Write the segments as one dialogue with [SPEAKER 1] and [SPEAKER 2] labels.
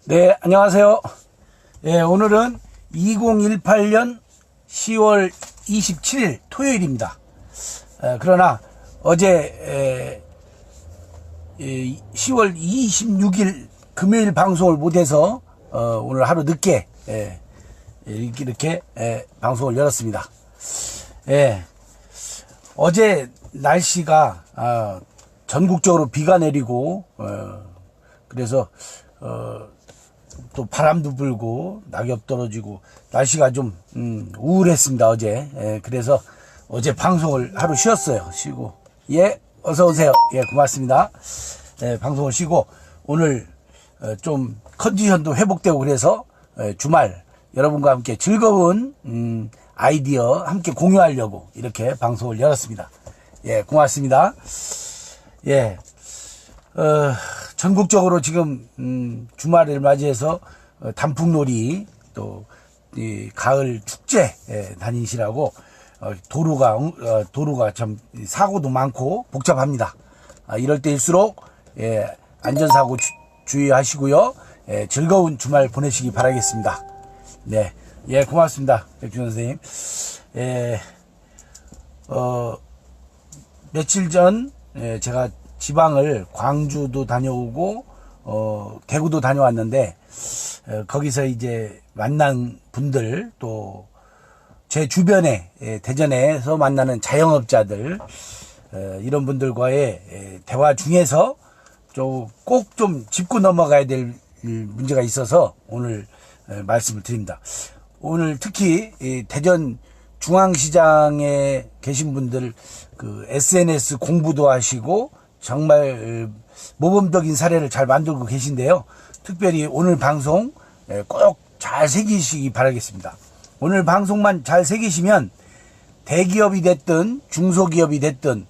[SPEAKER 1] 네, 안녕하세요. 예, 오늘은 2018년 10월 27일 토요일입니다. 그러나 어제 10월 26일 금요일 방송을 못해서 오늘 하루 늦게 이렇게 방송을 열었습니다. 어제 날씨가 전국적으로 비가 내리고 그래서 또 바람도 불고 낙엽 떨어지고 날씨가 좀 우울했습니다. 어제. 그래서 어제 방송을 하루 쉬었어요. 쉬고 어서 오세요. 고맙습니다. 방송을 쉬고 오늘 좀 컨디션도 회복되고 그래서 주말 여러분과 함께 즐거운 아이디어 함께 공유하려고 이렇게 방송을 열었습니다. 고맙습니다. 전국적으로 지금 주말을 맞이해서 단풍놀이 또 이 가을 축제 다니시라고 도로가 참 사고도 많고 복잡합니다. 이럴 때일수록 안전사고 주의하시고요. 즐거운 주말 보내시기 바라겠습니다. 고맙습니다. 백준 선생님. 며칠 전 제가 지방을 광주도 다녀오고 대구도 다녀왔는데 거기서 이제 만난 분들 또 제 주변에 대전에서 만나는 자영업자들 이런 분들과의 대화 중에서 꼭 좀 짚고 넘어가야 될 문제가 있어서 오늘 말씀을 드립니다. 오늘 특히 대전 중앙시장에 계신 분들 그 SNS 공부도 하시고 정말 모범적인 사례를 잘 만들고 계신데요. 특별히 오늘 방송 꼭 잘 새기시기 바라겠습니다. 오늘 방송만 잘 새기시면 대기업이 됐든 중소기업이 됐든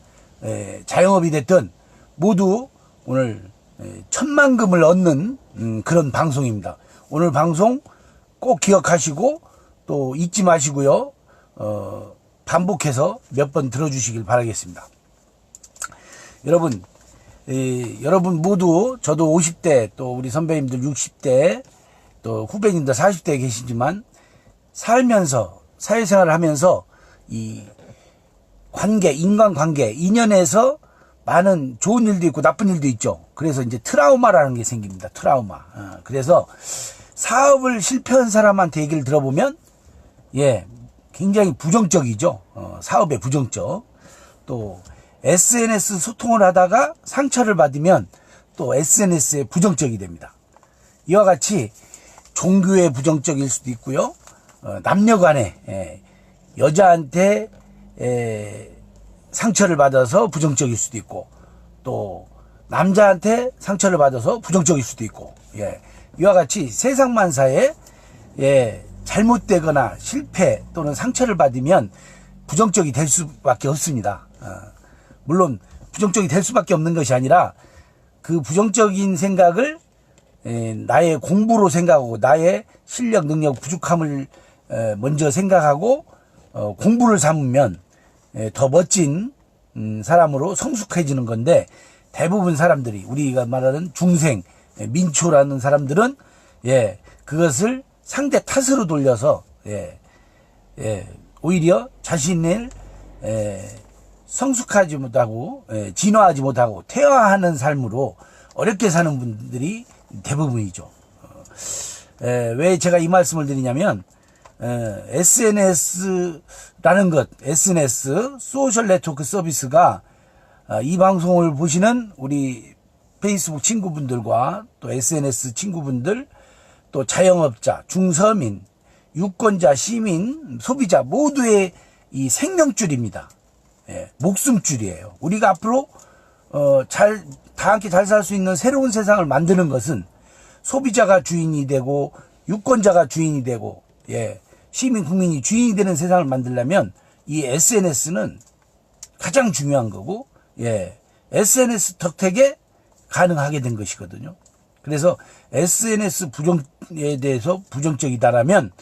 [SPEAKER 1] 자영업이 됐든 모두 오늘 천만금을 얻는 그런 방송입니다. 오늘 방송 꼭 기억하시고 또 잊지 마시고요. 반복해서 몇 번 들어주시길 바라겠습니다. 여러분 모두 저도 50대 또 우리 선배님들 60대 또 후배님들 40대에 계시지만 살면서 사회생활을 하면서 이 인간관계 인연에서 많은 좋은 일도 있고 나쁜 일도 있죠. 그래서 이제 트라우마라는 게 생깁니다. 트라우마. 그래서 사업을 실패한 사람한테 얘기를 들어보면 굉장히 부정적이죠. 사업에 부정적. 또 SNS 소통을 하다가 상처를 받으면 또 SNS에 부정적이 됩니다. 이와 같이 종교에 부정적일 수도 있고요. 남녀 간에 여자한테 상처를 받아서 부정적일 수도 있고 또 남자한테 상처를 받아서 부정적일 수도 있고 이와 같이 세상만사에 잘못되거나 실패 또는 상처를 받으면 부정적이 될 수밖에 없습니다. 물론 부정적이 될 수밖에 없는 것이 아니라 그 부정적인 생각을 나의 공부로 생각하고 나의 실력 능력 부족함을 먼저 생각하고 공부를 삼으면 더 멋진 사람으로 성숙해지는 건데 대부분 사람들이 우리가 말하는 중생 민초라는 사람들은 그것을 상대 탓으로 돌려서 오히려 자신을 성숙하지 못하고 진화하지 못하고 퇴화하는 삶으로 어렵게 사는 분들이 대부분이죠. 왜 제가 이 말씀을 드리냐면 SNS라는 것, SNS 소셜 네트워크 서비스가 이 방송을 보시는 우리 페이스북 친구분들과 또 SNS 친구분들 또 자영업자, 중서민, 유권자, 시민, 소비자 모두의 이 생명줄입니다. 목숨줄이에요. 우리가 앞으로 다 함께 잘 살 수 있는 새로운 세상을 만드는 것은 소비자가 주인이 되고 유권자가 주인이 되고 시민 국민이 주인이 되는 세상을 만들려면 이 SNS는 가장 중요한 거고 SNS 덕택에 가능하게 된 것이거든요. 그래서 SNS 부정에 대해서 부정적이다라면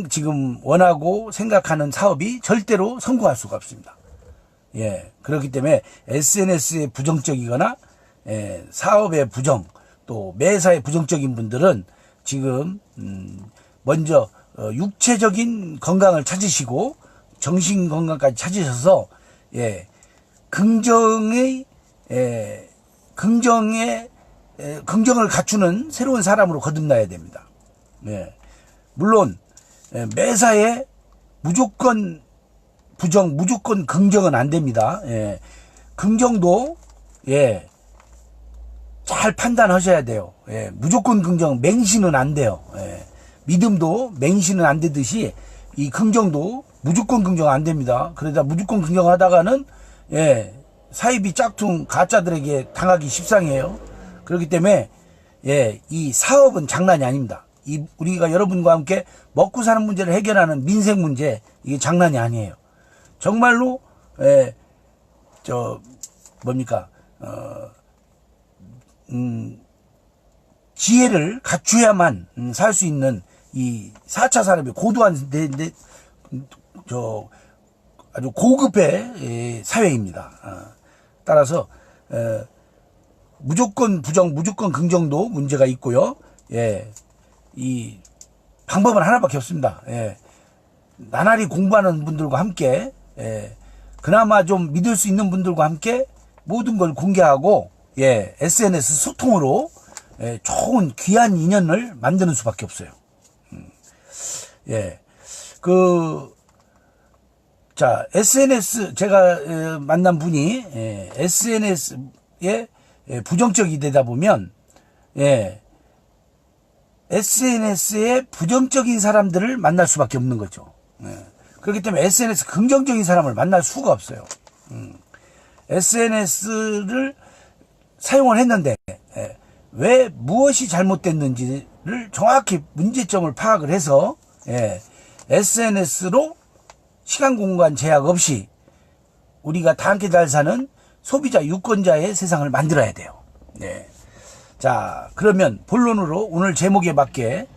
[SPEAKER 1] 지금 원하고 생각하는 사업이 절대로 성공할 수가 없습니다. 그렇기 때문에 SNS에 부정적이거나 사업의 부정 또 매사에 부정적인 분들은 지금 먼저 육체적인 건강을 찾으시고 정신 건강까지 찾으셔서 예, 긍정의 긍정을 갖추는 새로운 사람으로 거듭나야 됩니다. 예. 물론 매사에 무조건 부정, 무조건 긍정은 안 됩니다. 예. 긍정도 예, 잘 판단하셔야 돼요. 예. 무조건 긍정, 맹신은 안 돼요. 예. 믿음도 맹신은 안 되듯이 이 긍정도 무조건 긍정 안 됩니다. 그러다 무조건 긍정하다가는 예, 사이비 짝퉁 가짜들에게 당하기 십상이에요. 그렇기 때문에 예, 이 사업은 장난이 아닙니다. 우리가 여러분과 함께 먹고 사는 문제를 해결하는 민생 문제, 이게 장난이 아니에요. 정말로 지혜를 갖추야만 살 수 있는 이 4차 산업의 고도한 아주 고급의 사회입니다. 따라서 무조건 부정, 무조건 긍정도 문제가 있고요. 예, 이 방법은 하나밖에 없습니다. 예, 나날이 공부하는 분들과 함께 그나마 좀 믿을 수 있는 분들과 함께 모든 걸 공개하고 예, SNS 소통으로 좋은 귀한 인연을 만드는 수밖에 없어요. 예, 자, SNS 제가 만난 분이 SNS에 부정적이 되다 보면 예, SNS에 부정적인 사람들을 만날 수밖에 없는 거죠. 예. 그렇기 때문에 SNS 긍정적인 사람을 만날 수가 없어요. SNS를 사용을 했는데 왜 무엇이 잘못됐는지를 정확히 문제점을 파악을 해서 SNS로 시간 공간 제약 없이 우리가 다 함께 잘 사는 소비자 유권자의 세상을 만들어야 돼요. 네. 자, 그러면 본론으로 오늘 제목에 맞게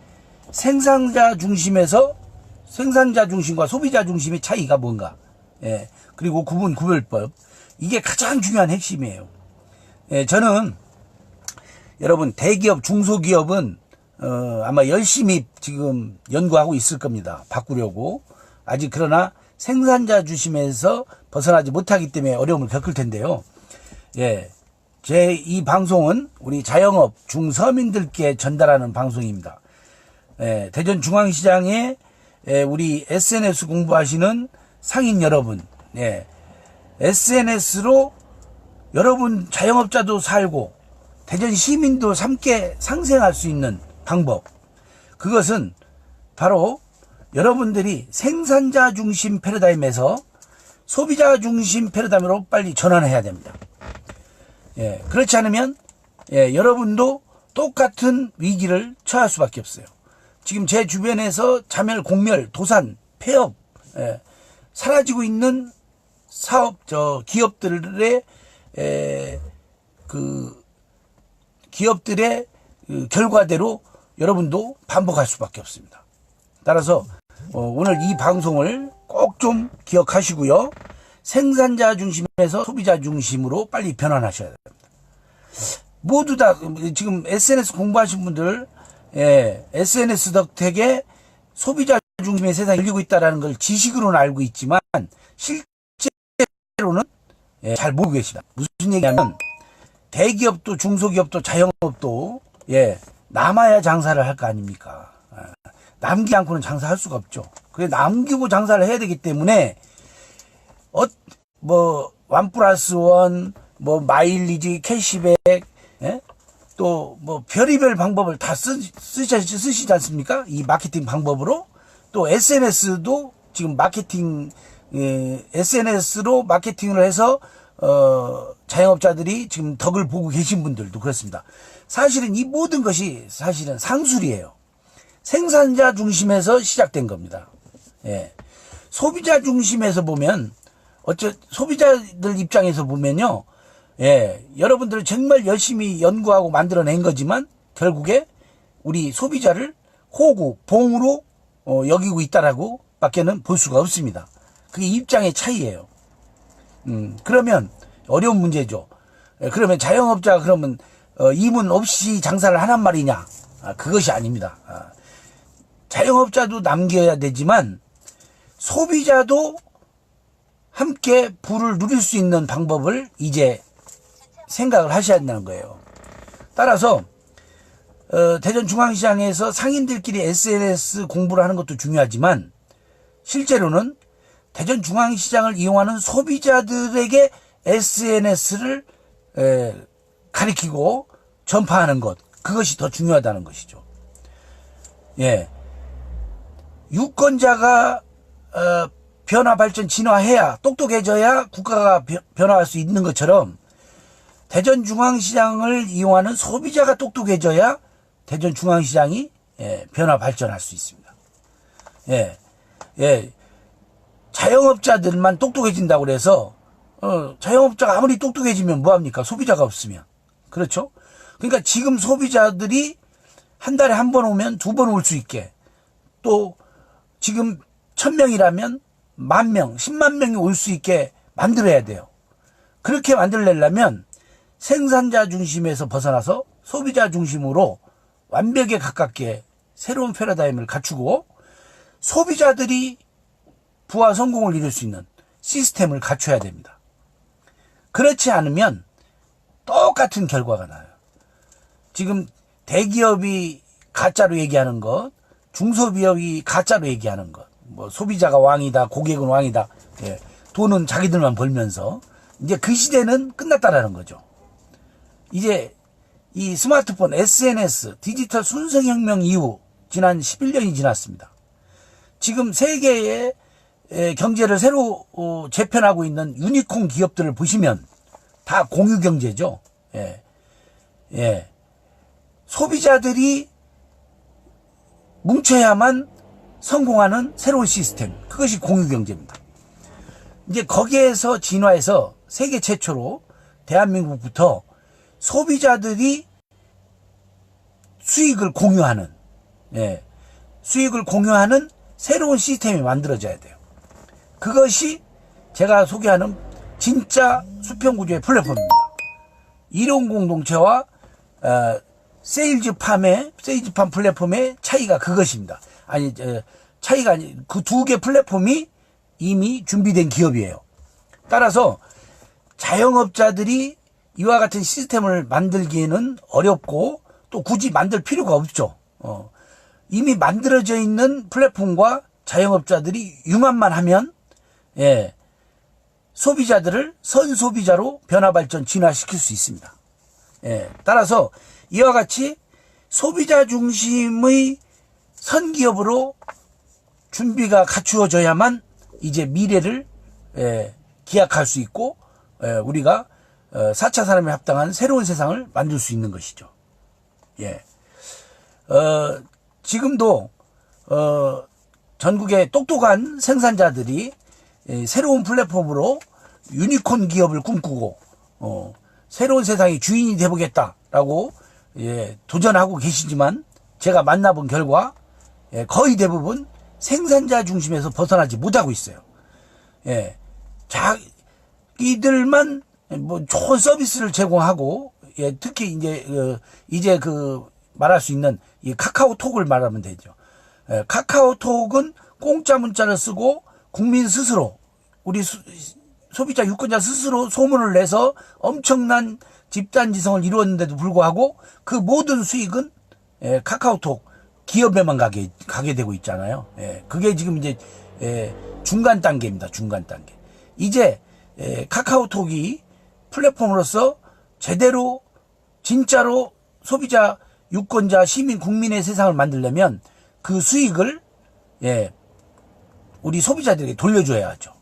[SPEAKER 1] 생산자 중심과 소비자 중심의 차이가 뭔가, 예, 그리고 구별법, 이게 가장 중요한 핵심이에요. 예, 저는 여러분 대기업, 중소기업은 아마 열심히 지금 연구하고 있을 겁니다. 바꾸려고. 아직 그러나 생산자 중심에서 벗어나지 못하기 때문에 어려움을 겪을 텐데요. 예, 제 이 방송은 우리 자영업 중서민들께 전달하는 방송입니다. 예, 대전중앙시장에 우리 SNS 공부하시는 상인 여러분, 예, SNS로 여러분 자영업자도 살고 대전 시민도 함께 상생할 수 있는 방법, 그것은 바로 여러분들이 생산자 중심 패러다임에서 소비자 중심 패러다임으로 빨리 전환해야 됩니다. 예, 그렇지 않으면 예, 여러분도 똑같은 위기를 처할 수밖에 없어요. 지금 제 주변에서 자멸, 공멸, 도산, 폐업, 예, 사라지고 있는 기업들의 기업들의 결과대로 여러분도 반복할 수밖에 없습니다. 따라서 오늘 이 방송을 꼭 좀 기억하시고요. 생산자 중심에서 소비자 중심으로 빨리 변환하셔야 됩니다. 모두 다 지금 SNS 공부하신 분들, 예, SNS 덕택에 소비자 중심의 세상이 열리고 있다는 걸 지식으로는 알고 있지만 실제로는 예, 잘 모르고 계시다. 무슨 얘기냐면 대기업도 중소기업도 자영업도 예, 남아야 장사를 할 거 아닙니까? 남기지 않고는 장사할 수가 없죠. 그래 남기고 장사를 해야 되기 때문에 1+1, 마일리지, 캐시백, 예? 또 별의별 방법을 다 쓰시지 않습니까? 이 마케팅 방법으로. 또 SNS도 지금 SNS로 마케팅을 해서 자영업자들이 지금 덕을 보고 계신 분들도 그렇습니다. 사실은 이 모든 것이 사실은 상술이에요. 생산자 중심에서 시작된 겁니다. 예. 소비자 중심에서 보면 소비자들 입장에서 보면요, 예, 여러분들은 정말 열심히 연구하고 만들어낸 거지만 결국에 우리 소비자를 호구, 봉으로 여기고 있다라고 밖에는 볼 수가 없습니다. 그게 입장의 차이예요. 그러면 어려운 문제죠. 예, 그러면 자영업자가 그러면 이문 없이 장사를 하란 말이냐? 그것이 아닙니다. 자영업자도 남겨야 되지만 소비자도 함께 부를 누릴 수 있는 방법을 이제 생각을 하셔야 한다는 거예요. 따라서 대전중앙시장에서 상인들끼리 SNS 공부를 하는 것도 중요하지만 실제로는 대전중앙시장을 이용하는 소비자들에게 SNS를 가리키고 전파하는 것, 그것이 더 중요하다는 것이죠. 예, 유권자가 변화, 발전, 진화해야, 똑똑해져야 국가가 변화할 수 있는 것처럼 대전중앙시장을 이용하는 소비자가 똑똑해져야 대전중앙시장이 변화, 발전할 수 있습니다. 자영업자들만 똑똑해진다고 그래서 자영업자가 아무리 똑똑해지면 뭐합니까? 소비자가 없으면. 그렇죠? 그러니까 지금 소비자들이 한 달에 한 번 오면 두 번 올 수 있게, 또 지금 1000명이라면 10,000명, 10만 명이 올 수 있게 만들어야 돼요. 그렇게 만들려면 생산자 중심에서 벗어나서 소비자 중심으로 완벽에 가깝게 새로운 패러다임을 갖추고 소비자들이 부와 성공을 이룰 수 있는 시스템을 갖춰야 됩니다. 그렇지 않으면 똑같은 결과가 나요. 지금 대기업이 가짜로 얘기하는 것, 중소기업이 가짜로 얘기하는 것, 뭐 소비자가 왕이다, 고객은 왕이다, 돈은 자기들만 벌면서 이제 그 시대는 끝났다라는 거죠. 이제 이 스마트폰, SNS, 디지털 순서혁명 이후 지난 11년이 지났습니다. 지금 세계의 경제를 새로 재편하고 있는 유니콘 기업들을 보시면 다 공유 경제죠. 소비자들이 뭉쳐야만 성공하는 새로운 시스템, 그것이 공유 경제입니다. 이제 거기에서 진화해서 세계 최초로 대한민국부터 소비자들이 수익을 공유하는, 수익을 공유하는 새로운 시스템이 만들어져야 돼요. 그것이 제가 소개하는 진짜 수평구조의 플랫폼입니다. 이론 공동체와 세일즈팜 플랫폼의 차이가 그것입니다. 아니, 차이가 아니, 그 두 개 플랫폼이 이미 준비된 기업이에요. 따라서 자영업자들이 이와 같은 시스템을 만들기에는 어렵고 또 굳이 만들 필요가 없죠. 이미 만들어져 있는 플랫폼과 자영업자들이 융합만 하면 소비자들을 선소비자로 변화, 발전, 진화시킬 수 있습니다. 따라서 이와 같이 소비자 중심의 선기업으로 준비가 갖추어져야만 이제 미래를 기약할 수 있고 우리가 4차 산업에 합당한 새로운 세상을 만들 수 있는 것이죠. 지금도 전국의 똑똑한 생산자들이 새로운 플랫폼으로 유니콘 기업을 꿈꾸고 새로운 세상의 주인이 되보겠다라고 도전하고 계시지만 제가 만나본 결과 거의 대부분 생산자 중심에서 벗어나지 못하고 있어요. 자기들만 뭐 좋은 서비스를 제공하고 특히 이제 말할 수 있는 이 카카오톡을 말하면 되죠. 카카오톡은 공짜 문자를 쓰고 국민 스스로 우리 소비자 유권자 스스로 소문을 내서 엄청난 집단지성을 이루었는데도 불구하고 그 모든 수익은 카카오톡 기업에만 가게 되고 있잖아요. 그게 지금 이제 중간 단계입니다. 중간 단계. 이제 카카오톡이 플랫폼으로서 제대로 진짜로 소비자 유권자 시민 국민의 세상을 만들려면 그 수익을 우리 소비자들에게 돌려줘야 하죠.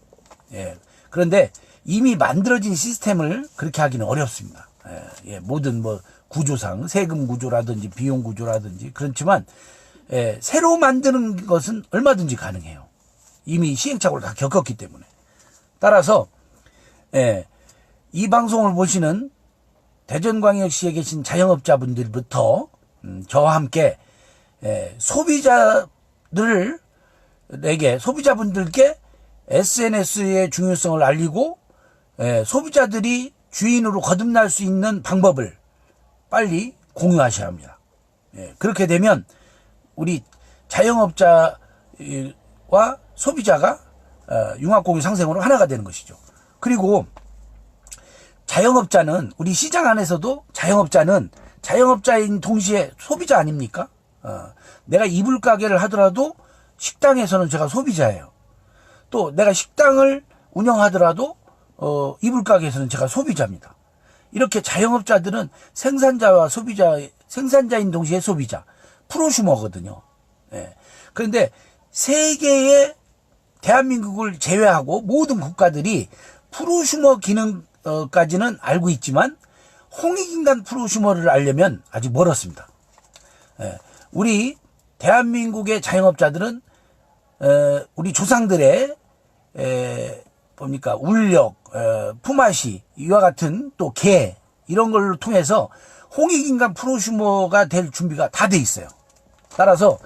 [SPEAKER 1] 그런데 이미 만들어진 시스템을 그렇게 하기는 어렵습니다. 모든 뭐 구조상 세금 구조라든지 비용 구조라든지 그렇지만 새로 만드는 것은 얼마든지 가능해요. 이미 시행착오를 다 겪었기 때문에. 따라서 이 방송을 보시는 대전광역시에 계신 자영업자분들부터 저와 함께 소비자분들께 SNS의 중요성을 알리고 소비자들이 주인으로 거듭날 수 있는 방법을 빨리 공유하셔야 합니다. 예, 그렇게 되면 우리 자영업자와 소비자가 융합공유 상생으로 하나가 되는 것이죠. 그리고 자영업자는 우리 시장 안에서도 자영업자인 동시에 소비자 아닙니까? 내가 이불 가게를 하더라도 식당에서는 제가 소비자예요. 또 내가 식당을 운영하더라도 이불 가게에서는 제가 소비자입니다. 이렇게 자영업자들은 생산자와 소비자, 생산자인 동시에 소비자, 프로슈머거든요. 예. 그런데 세계의 대한민국을 제외하고 모든 국가들이 프로슈머 기능까지는 알고 있지만 홍익인간 프로슈머를 알려면 아직 멀었습니다. 예. 우리 대한민국의 자영업자들은 우리 조상들의 뭡니까 울력, 품앗이 이와 같은 또 개 이런 걸 통해서 홍익인간 프로슈머가 될 준비가 다 돼 있어요. 따라서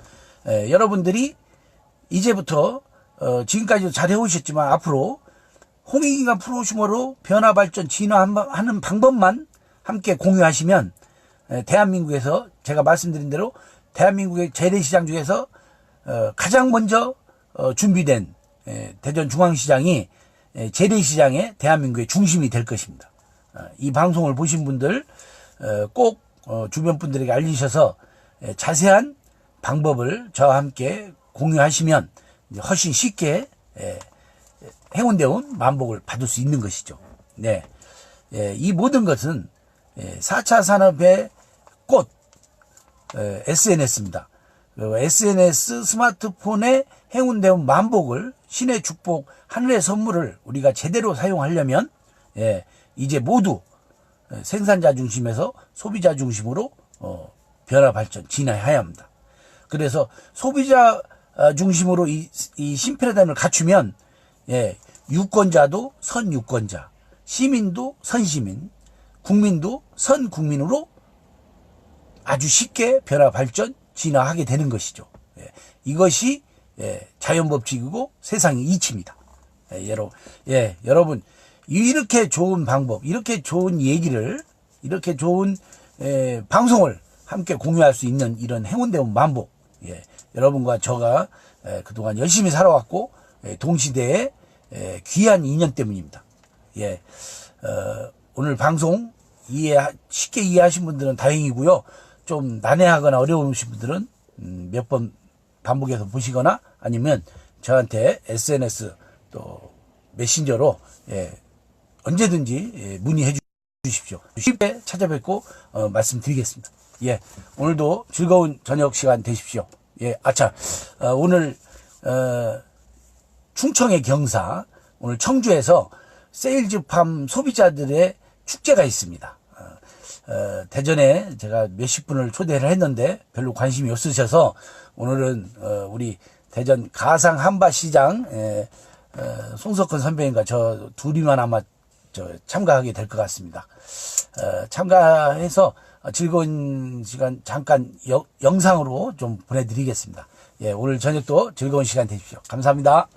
[SPEAKER 1] 여러분들이 이제부터 지금까지도 잘 해오셨지만 앞으로 홍익인간 프로슈머로 변화 발전 진화하는 방법만 함께 공유하시면 대한민국에서 제가 말씀드린 대로 대한민국의 재래시장 중에서 가장 먼저 준비된 대전중앙시장이 재래시장의 대한민국의 중심이 될 것입니다. 이 방송을 보신 분들 꼭 주변 분들에게 알리셔서 자세한 방법을 저와 함께 공유하시면 훨씬 쉽게 행운대운 만복을 받을 수 있는 것이죠. 네, 이 모든 것은 4차 산업의 꽃 SNS입니다. SNS 스마트폰의 행운대운 만복을 신의 축복 하늘의 선물을 우리가 제대로 사용하려면 이제 모두 생산자 중심에서 소비자 중심으로 변화 발전 진화해야 합니다. 그래서 소비자 중심으로 이 신패러다임을 갖추면 유권자도 선유권자, 시민도 선시민, 국민도 선국민으로 아주 쉽게 변화 발전 진화하게 되는 것이죠. 이것이 자연법칙이고 세상의 이치입니다. 여러분 이렇게 좋은 방법, 이렇게 좋은 얘기를, 이렇게 좋은 방송을 함께 공유할 수 있는 이런 행운대운 만복, 여러분과 저가 그동안 열심히 살아왔고 동시대의 귀한 인연 때문입니다. 오늘 방송 쉽게 이해하신 분들은 다행이고요. 좀 난해하거나 어려우신 분들은 몇 번 반복해서 보시거나 아니면 저한테 SNS 또 메신저로 언제든지 문의해 주십시오. 쉽게 찾아뵙고 말씀드리겠습니다. 오늘도 즐거운 저녁 시간 되십시오. 오늘 충청의 경사, 오늘 청주에서 세일즈팜 소비자들의 축제가 있습니다. 대전에 제가 몇십 분을 초대를 했는데 별로 관심이 없으셔서 오늘은 우리 대전 가상 한밭시장 송석근 선배님과 저 둘이만 아마 참가하게 될 것 같습니다. 참가해서 즐거운 시간 잠깐 영상으로 좀 보내드리겠습니다. 오늘 저녁도 즐거운 시간 되십시오. 감사합니다.